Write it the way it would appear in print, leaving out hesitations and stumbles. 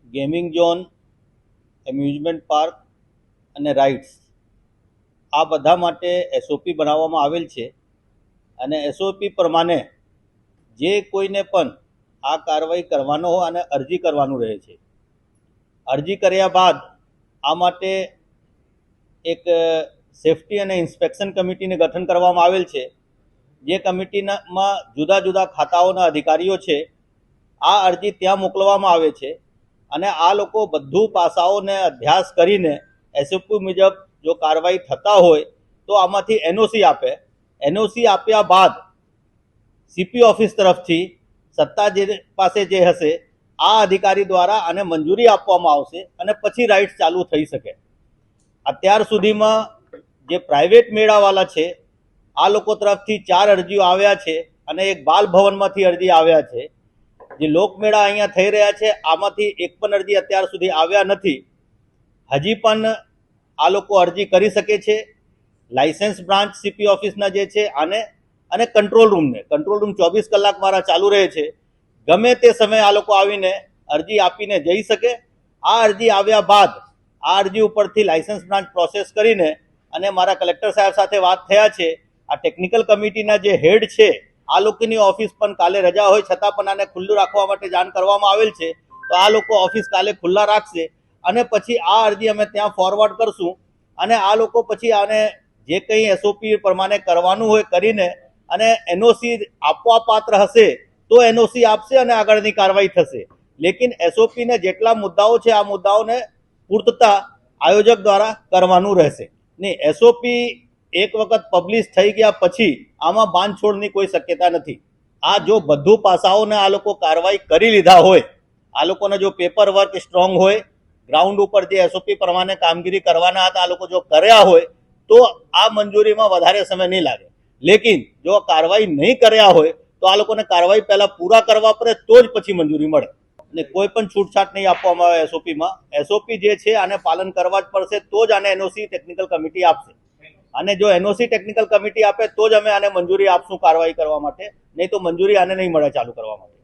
Gaming zone, amusement park અને rides આ બધા માટે એસઓપી બનાવવામાં આવેલ છે અને એસઓપી પ્રમાણે જે કોઈને પણ આ કાર્યવાહી કરવાનો હોય અને અરજી કરવાનું રહે છે. અરજી કર્યા બાદ આ માટે એક સેફટી અને ઇન્સ્પેક્શન કમિટીને ગઠન કરવામાં આવેલ છે. જે કમિટીમાં જુદા જુદા ખાતાઓના અધિકારીઓ છે. આ અરજી ત્યાં મોકલવામાં આવે છે અને આ લોકો બધું પાસાઓને અભ્યાસ કરીને એસઓપી મુજબ જો કાર્યવાહી થતા હોય તો આમાંથી એનઓસી આપે. એનઓસી આપ્યા બાદ સીપી ઓફિસ તરફથી સત્તા જે પાસે જે હશે આ અધિકારી દ્વારા આને મંજૂરી આપવામાં આવશે અને પછી રાઇડ્સ ચાલુ થઈ શકે. અત્યાર સુધીમાં જે પ્રાઇવેટ મેળાવાળા છે આ લોકો તરફથી 4 અરજીઓ આવ્યા છે અને એક બાલ ભવનમાંથી અરજી આવ્યા છે. જે લોકમેળા અહીંયા થઈ રહ્યા છે આમાંથી એક પણ અરજી અત્યાર સુધી આવ્યા નથી. હજી પણ આ લોકો અરજી કરી શકે છે. લાયસન્સ બ્રાન્ચ સીપી ઓફિસના જે છે આને અને કંટ્રોલ રૂમ 24 કલાક મારા ચાલુ રહે છે. ગમે તે સમયે આ લોકો આવીને અરજી આપીને જઈ શકે. આ અરજી આવ્યા બાદ આ અરજી ઉપરથી લાયસન્સ બ્રાન્ચ પ્રોસેસ કરીને અને મારા કલેક્ટર સાહેબ સાથે વાત થયા છે. આ ટેકનિકલ કમિટીના જે હેડ છે આ લોકોની ઓફિસ પણ કાલે રજા હોય છતાં પણ આને ખુલ્લું રાખવા માટે જાણ કરવામાં આવેલ છે. તો આ લોકો ઓફિસ કાલે ખુલ્લા રાખશે અને પછી આ અરજી અમે ત્યાં ફોરવર્ડ કરશું અને આ લોકો પછી આને જે કંઈ એસઓપી પ્રમાણે કરવાનું હોય કરીને અને એનઓસી આપવા પાત્ર હશે તો એનઓસી આપશે અને આગળની કાર્યવાહી થશે. લેકિન એસઓપીને જેટલા મુદ્દાઓ છે આ મુદ્દાઓને પૂર્તતા આયોજક દ્વારા કરવાનું રહેશે. નહીં, એસઓપી એક વખત પબ્લિશ થઈ ગયા પછી આમાં બાંધછોડની કોઈ શક્યતા નથી. આ જો બધું પાસાઓને આ લોકો કાર્યવાહી કરી લીધા હોય, આ લોકોને જો પેપર વર્ક સ્ટ્રોંગ હોય, ગ્રાઉન્ડ ઉપર જે એસઓપી પ્રમાણે કામગીરી કરવાના હતા આ લોકો જો કર્યા હોય તો આ મંજૂરીમાં વધારે સમય નહીં લાગે. લેકિન જો કાર્યવાહી નહીં કર્યા હોય તો આ લોકોને કાર્યવાહી પહેલા પૂરા કરવા પડે તો જ પછી મંજૂરી મળે. અને કોઈ પણ છૂટછાટ નહીં આપવામાં આવે એસઓપીમાં. એસઓપી જે છે આને પાલન કરવા જ પડશે તો જ આને એનઓસી ટેકનિકલ કમિટી આપશે. અને જો એનઓસી ટેકનિકલ કમિટી આપે તો જ અમે આને મંજૂરી આપશું કાર્યવાહી કરવા માટે, નહીં તો મંજૂરી આને નહીં મળે ચાલુ કરવા માટે.